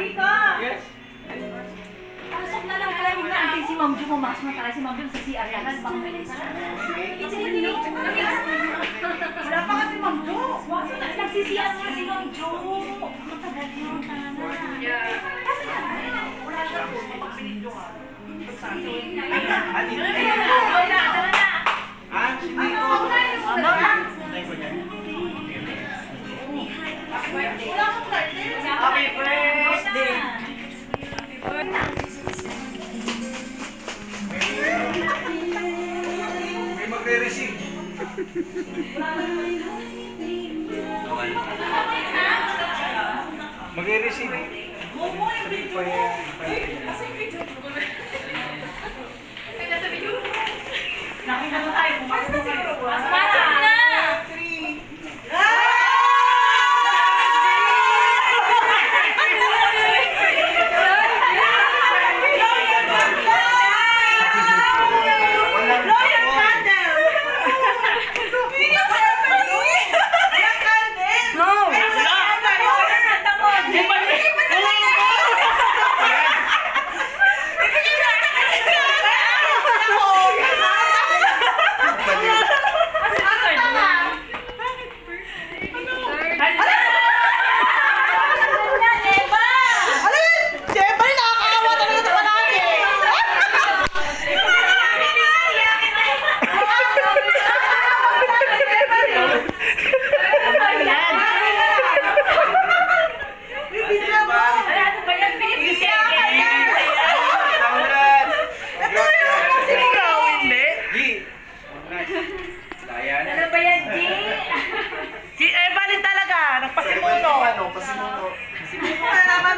Yes. Pasok na lang pala yung naantay si Ma'am Jo. Pumasok na talaga si Ma'am Jo sa CR yan. Baka may wala pa kasi Ma'am Jo. Nagsisiyan nga si Ma'am Jo. Matagal yun, Tana. Wala siya po. Mapagpilit Jo nga. Happy birthday! May magre-receive. Magre-receive. Nakita mo tayo. Pasok na!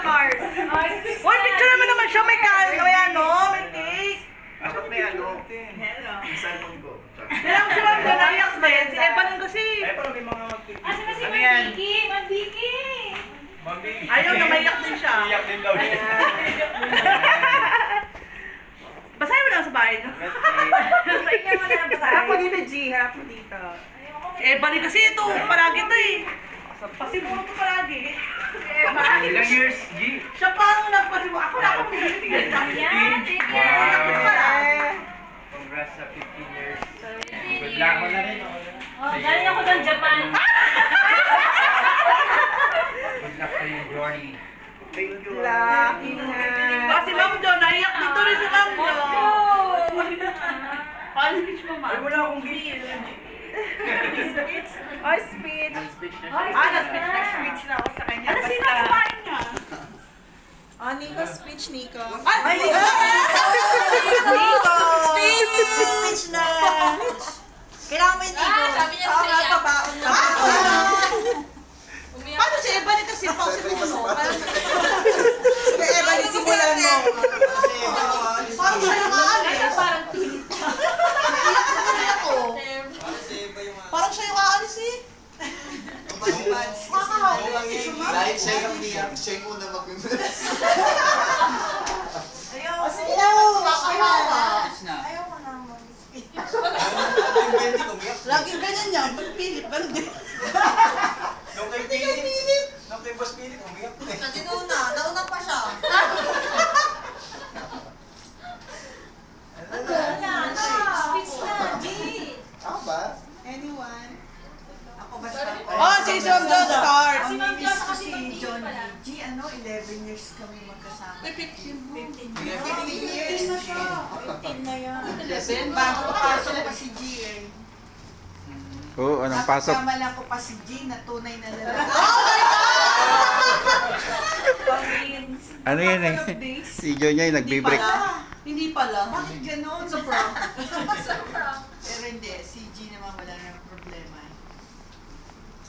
Uy, picture naman siya. May ano, may cake. Dapat may ano. Hello. Yung cellphone ko. Kailangan si Ma'am John, naiyak ba yan? Si Evan kasi. Ay, parang may mga mag-tip. Asa na si Ano Ma'am yan? Vicky? Ma'am Vicky! Mami. Ayaw na, maiyak din siya. Iyak din daw siya. Basahin mo lang sa bahay niyo. Pahinga mo na lang basahin. Harap mo dito, G. Harap mo dito. Si Evan kasi ito. Palagi ito eh. Pasimuno ko palagi. Si Evan. Ilang years, G? Siya pa ang nagpasimuno. Ako na akong pinitigan tayo. Wow. Congrats sa 15 years. Good luck mo na rin. Oh, galing ako doon, Japan. Good luck sa yung journey. Thank you. Lucky na. Si Ma'am John, naiyak dito rin si Ma'am John. Paano speech mo, Ay, Ma'am? wala akong gift. Ay, speech. Nag-speech na ako sa kanya. Ano sino ang kumain niya? Oh, Nico, speech, Nico. Ay, Nico! Nico! Speech na! Kailangan mo yung Nico. sabi niya Oo, sa'yo. pabaon na. Paano si Evan ito si Pao si Puno? Kaya Evan, isimulan mo. Parang siya yung aalis. Parang pilit. Naiyak na kaya ako. Parang siya yung aalis eh. Dahil siya yung umiyak, siya yung una mag-invest. Ayaw. Sige na, ayaw ka. Ayaw ko na mag-speech. Laging ganyan niya, pagpilit, balde. Nung kay Pilit, nung kay Boss Pilit, umiyak na eh. Nauna pa siya. Speech na, G. Ako ba? Anyone? Ako basta. Oh, si Ma'am John start. Si Ma'am John Miss ko kasi si mag-speech John pala. G. 11 years kami magkasama. 15 years. 15 years na siya. 15 na yan. Yes, Bago papasok pa si G eh. Oo, anong pasok? Napagkamalan ko pa si G na tunay na lalaki. Ano yan eh? Si John niya yung nagbe-break. Hindi pala. Bakit gano'n? Sa prank. Pero hindi, si G naman wala nang problema.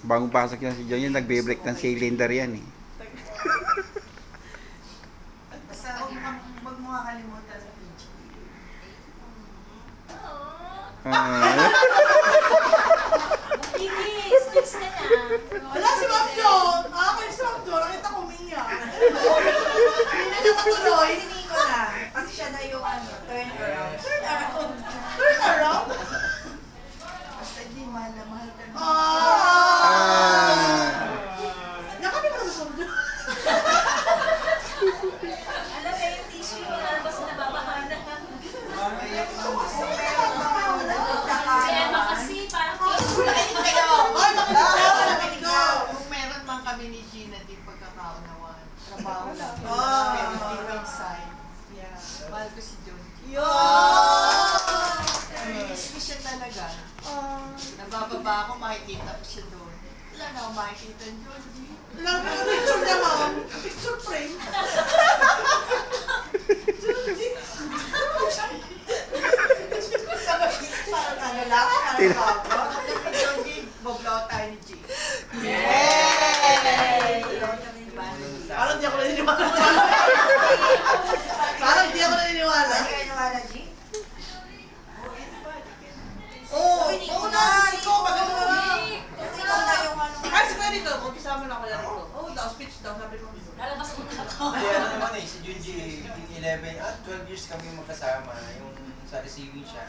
Bagong pasok yan si John yung nagbe-break ng cylinder yan eh. Basta huwag mo kakalimutan sa PG. Vicky, speech na na. Wala si Ma'am John. Ako yung si Ma'am John. Nakita ko umiyak. Hindi niya matuloy. Si Nico na. Kasi siya na yung turn around. Turn around. Basta di mahal na mahal ka na. Ah! Yakapin mo na si Ma'am John. siya doon. Wala na akong makikita ni Georgie. Wala ka na picture niya, ma'am. Picture frame. Parang ano lang, parang bago. Georgie, boblaw tayo ni G. Parang di ako naniniwala. Parang di ako naniniwala. Kaya nawala, G? Oo, oo na. Ikaw, maganda na lang. Kasi ikaw na yung ano. Ay, sige dito. Mag-isama na ako yan. Oo, daw, speech daw. Sabi ko. Lalabas mo na ako. Hindi, ano naman eh, si Junji, 12 years kami magkasama, yung sa receiving siya.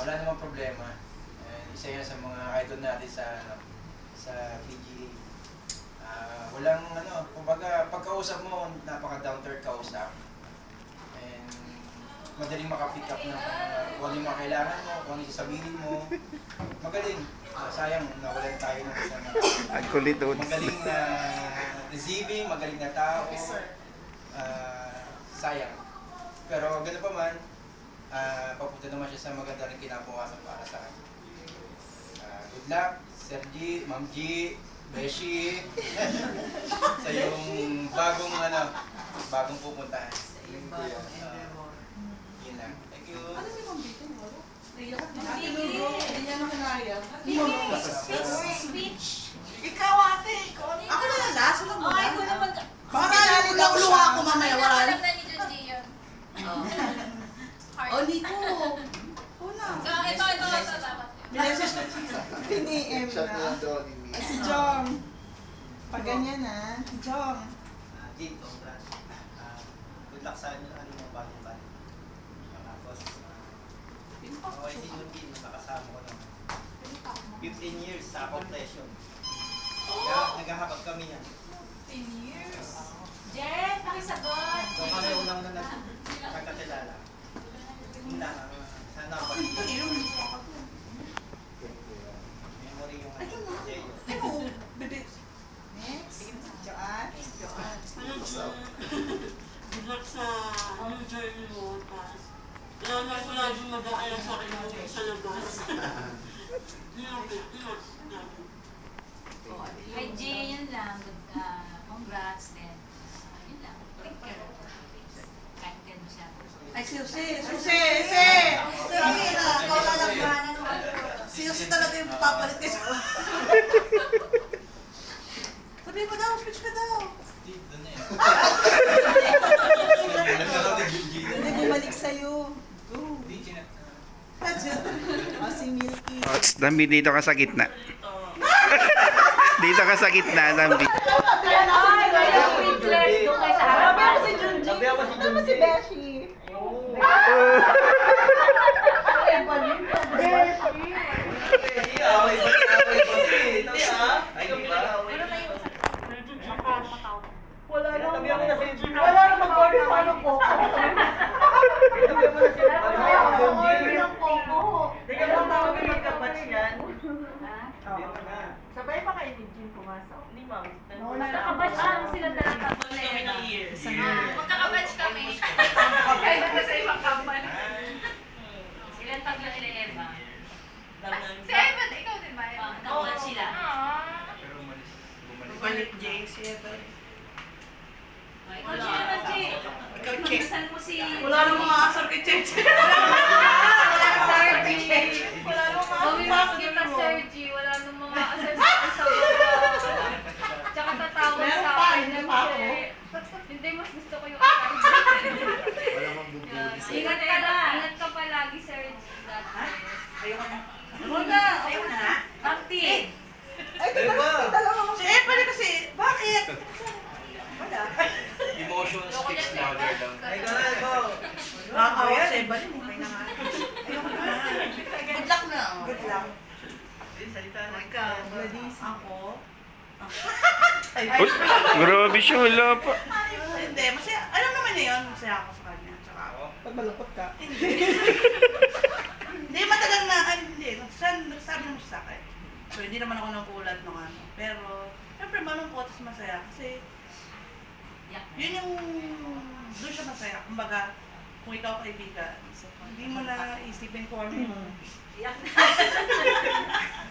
Wala namang problema. Isa yan sa mga idol natin sa PGA. Walang kumbaga pagkausap mo, napaka-down to earth kausap. And madaling makapick up ng kung ano yung mga kailangan mo, kung ano yung sasabihin mo. Magaling. Sayang, nawalan tayo ng isang Ang kulit doon. magaling na receiving, magaling na tao. Sayang. Pero gano'n pa man, papunta naman siya sa maganda rin kinabukasan para sa akin. Good luck, Sir G, Ma'am G, Beshi, sa yung bagong pupuntahan. Yun lang. Thank you. Ano si Ma'am Vito? Hindi niya na kinaya. Speech. Ikaw ate, ikaw ano? Ako na lang, last lang Ay, ko muna. naman. Para luwa ako mamaya, wala Alam rin. na ni Junji yun. Oh, Nico. Una. Ito, dapat. Binesis na. Pini-M na. Ay, si Jong. Pag ganyan na, Jong. Jim, congrats. Good luck sa ano bagong band. Tapos, okay din yung team, nakasama ko naman. 15 years sa compression. Kaya naghahakap kami yan. 10 years. Jen, pakisagot. So kami unang nagkakilala. Una, sana ako. Memory yung Jay. Ano? Bebe. Joanne. Good luck sa new journey mo. Lalo ko lagi mag-aalala sa akin mo sa labas. Kay G, yun lang. Congrats din. Yun lang. Take care. Kahit ganun siya. Ay, Susi. Sabi na, ikaw lalagyanan mo. Susi talaga yung papalit kayo. Sabi mo daw, speech ka daw. Doon na yan. Hindi bumalik sa'yo. Si Milky. Oh, Dambi, dito ka sa gitna. Dito ka sa gitna, Dambi. Ay, kaya Quintles doon kayo sa harapan. Sabi ako si Ano si Beshi? Wala namang body paano po. Sabay pa kayo ni Jim pumasok? Hindi ma'am. Magkakabatch lang sila talaga. Magkakabatch kami. Ay, nasa sa ibang company. Silang tatlo nila Eva. Si Eva, ikaw din ba? Magkakabatch sila. Pero bumalik. Balik Jay, siya ba? Ikaw, Jay. Ikaw, Che. Saan mo si... Wala namang maasar kay Che. Wala namang Mamimas kita, Sir G. Wala namang mga asal sa baba. Tsaka tatawag Meron sa pa, akin. hindi pa ako. Hindi, mas gusto ko yung asal. Ingat ka palagi, Sir G. Ayoko na. Muna. Ayoko na. Bakti. Ay, dalawa mo. Si Evan kasi, bakit? Wala. Emotion speaks louder lang. Nakakawa si Evan. Okay na nga. Ayoko na. Good luck na. Good luck. Ikaw, Gladys. Ako. Ay, Uy, grabe siya, wala pa. hindi. Masaya. Alam naman niya yun. Masaya ako sa kanya. Tsaka ako. Pag malungkot ka. Hindi, matagal na. Ay, hindi. Nagsabi naman siya sa akin. So, hindi naman ako nagulat nung ano. Pero, syempre malungkot at masaya. Kasi, yun yung, doon siya masaya. Kumbaga, kung ikaw kaibigan, hindi mo na isipin kung ano yung...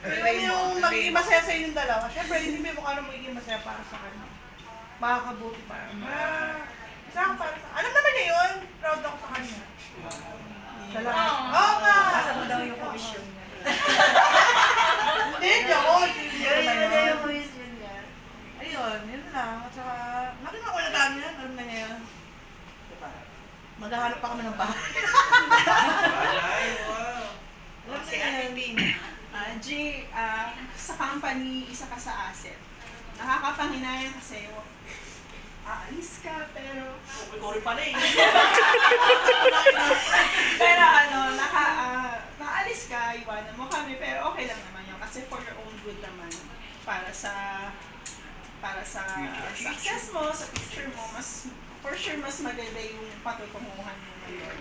Pero yung magiging masaya sa inyong dalawa, syempre hindi mo kung ano magiging masaya para sa kanya. Makakabuti para. Isa para sa... Alam naman niya yun, proud ako sa kanya. Salamat. Oo nga! Basta mo daw yung komisyon niya. Hindi, ako. Yun yung komisyon niya. Ayun, yun lang. At saka, laki na ako nagkano yan. Alam na niya yan. Diba? Maghahanap pa kami ng bahay. Ay, wow. Alam na yan. G, sa company, isa ka sa asset. Nakakapanginayang kasi aalis ka, pero Kori pala eh. pero naalis ka, iwanan mo kami, pero okay lang naman yun kasi for your own good naman. Para sa success mo, sa future mo, for sure mas maganda yung patutunguhan mo ngayon.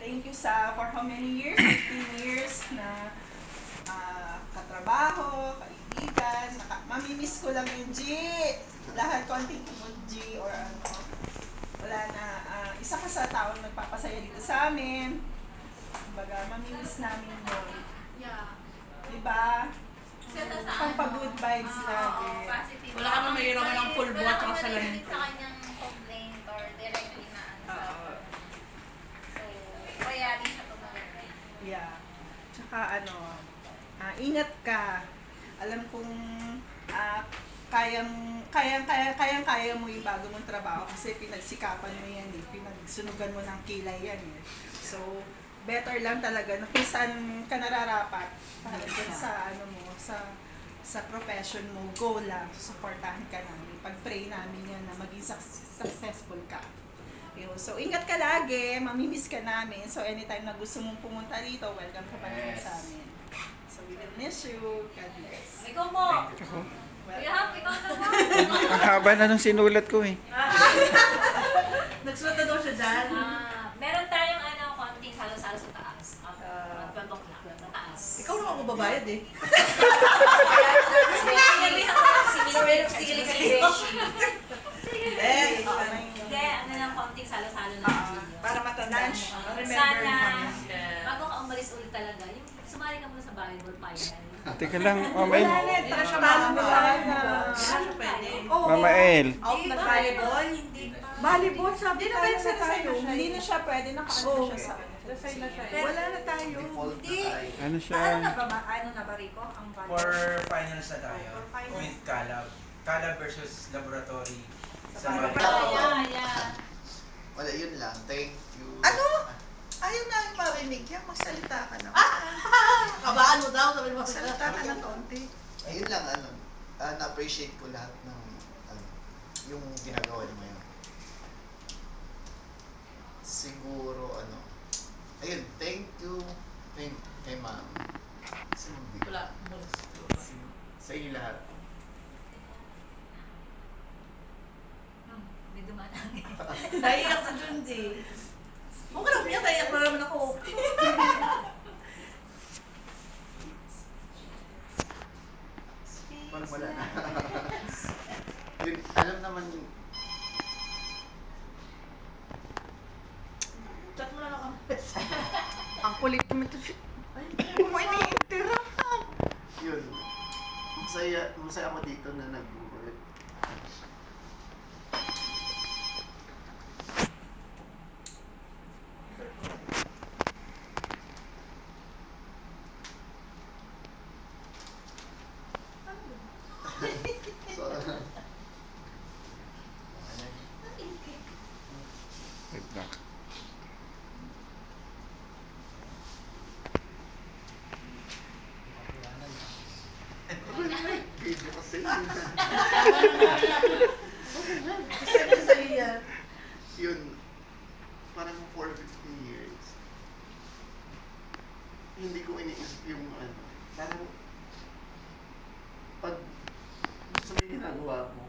Thank you for how many years? 15 years na katrabaho, kaibigan, mamimiss ko lang yung G. Lahat konting tumod G or ano. Wala na, isa ka sa taong nagpapasaya dito sa amin. Kumbaga, mamimiss namin yun. Yeah. Diba? Pampa-good vibes lagi. Positive. Wala ka naman mayroon ng full buhat Wala at sa kang lamin. marinig sa kanyang complaint or directly na ano. So, kaya din siya tumulong. Yeah. Tsaka ingat ka. Alam kong kaya mo yung bago mong trabaho kasi pinagsikapan mo yan eh. Pinagsunugan mo ng kilay yan eh. So, better lang talaga na kung saan ka nararapat para sa sa profession mo, go lang, supportahan ka namin. Pag-pray namin yan na maging successful ka. Yun. So, ingat ka lagi, mamimiss ka namin. So, anytime na gusto mong pumunta dito, welcome ka pa naman sa amin. So, we will miss you. God bless. Ikaw mo! Well, Ikaw naman! Ang haba na nung sinulat ko eh. Nagsulat na daw siya dyan. Meron tayong konting halo-salo sa taas. Magpabok na sa taas. Ikaw naman ako babayad eh. Hindi, lang konting salo-salo lang. Para matandaan mo. Remember Sana, mo. bago ka umalis ulit talaga, yung sumali ka muna sa volleyball final. Teka lang, Mama El. Tara siya na. Pwede. Mama El. Out na volleyball. volleyball, sabi na tayo sa tayo. Hindi na siya pwede, nakaano siya sa Dasay na siya. Wala na tayo. Default na tayo. Ano siya? Ano na ba, Rico? Ang For finals na tayo. With Calab. Calab versus Laboratory. Sa Yeah. Wala, yun lang. Thank you. Ano? Ayaw na yung marinig yan. Magsalita ka na. Kabaan mo daw. Sabi mo, magsalita ka na konti. Ayun lang, na-appreciate ko lahat ng yung ginagawa niyo ngayon. Siguro, ayun, thank you kay ma'am. Wala. Sa inyo lahat. May dumanang. Naiyak sa Junji. Huwag ka na umiyak. Naiyak na naman ako. Parang wala na. Yun, alam naman yung Chat mo na lang ako. Ang kulit mo ito si... Ay, yun. Masaya ako dito na nag-work. So, Wait lang. video kasi. Sabi sa iya. Yun, parang for 15 years. Hindi ko iniisip yung parang pag gusto mo yung ginagawa mo,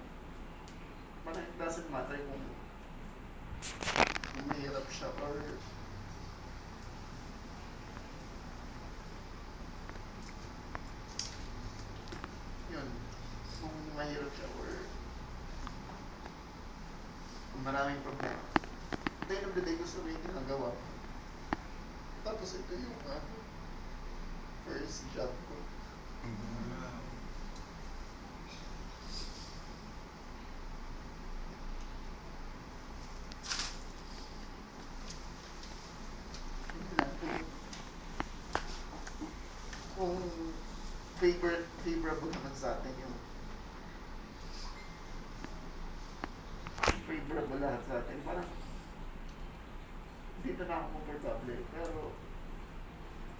parang it doesn't matter kung mahirap siya or yun, kung mahirap siya or kung maraming problema. At the end of the day, gusto mo yung ginagawa ko. Tapos ito yung first job ko. Kung favorable naman sa atin yung favorable lahat sa atin, parang dito na ako comfortable, pero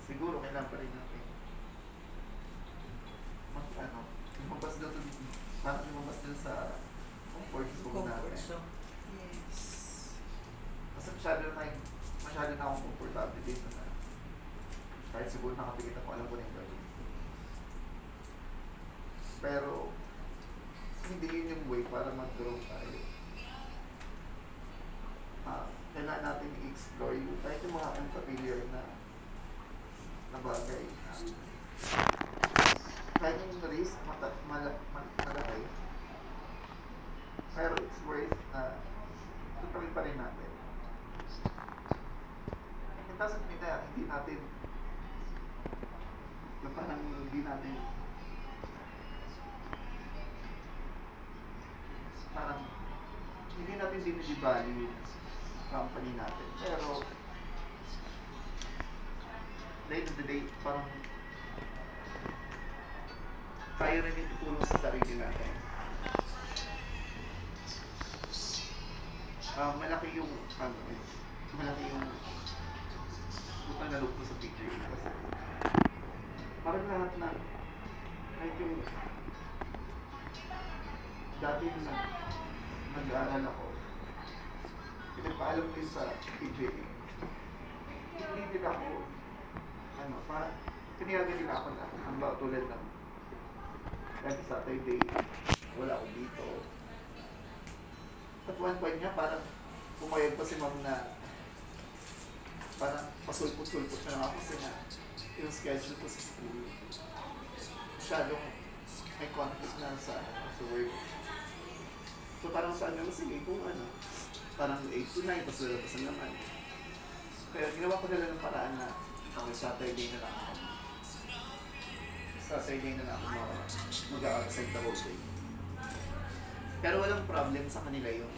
siguro kailangan pa rin natin lumabas doon, parang lumabas doon sa comfort zone natin. Yes. Kasi masyado na akong comfortable dito na kahit siguro nakapikit ako, alam ko na yung gagawin. Pero hindi yun yung way para mag-grow tayo. Kailangan natin i-explore yung kahit yung mga unfamiliar na bagay. Kahit yung risk malaki, pero it's worth na tutuloy pa rin natin. It doesn't mean na hindi natin parang hindi natin dinidi-value company natin. Pero at the end of the day, parang tayo rin yung tutulong sa sarili natin. Malaki yung utang na loob ko sa picture yun kasi parang lahat na kahit yung dati nag-aaral ako, pinagpaalam ko yun sa PJA. Hindi nila ako parang tiniyagan nila ako na ang ba tulad ng kahit Saturday wala ako dito. At one point niya parang pumayag pa si ma'am na parang pasulpot-sulpot na lang ako kasi na yung schedule ko sa school masyadong may conflict na sa work. So parang saan naman, sige kung parang 8 to 9, tapos lalabasan naman. Kaya ginawa ko nila ng paraan na okay, Saturday na lang ako. Saturday na lang ako mag-outside the whole day. Pero walang problem sa kanila yung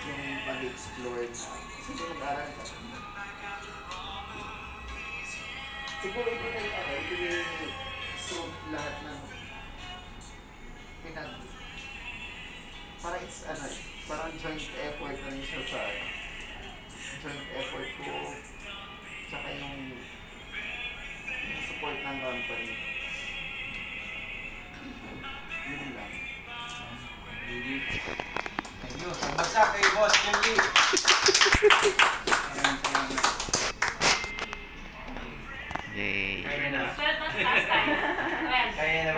yung pag-explore na siguro nag-aral ka. Siguro ito na yung prove lahat ng parang it's parang joint effort na rin siya sa joint effort ko tsaka yung support ng company. Yun lang. Ayun, basta kay Boss Kelly. Yay. Kaya na. Well, mas last time. Well, Kaya na ba?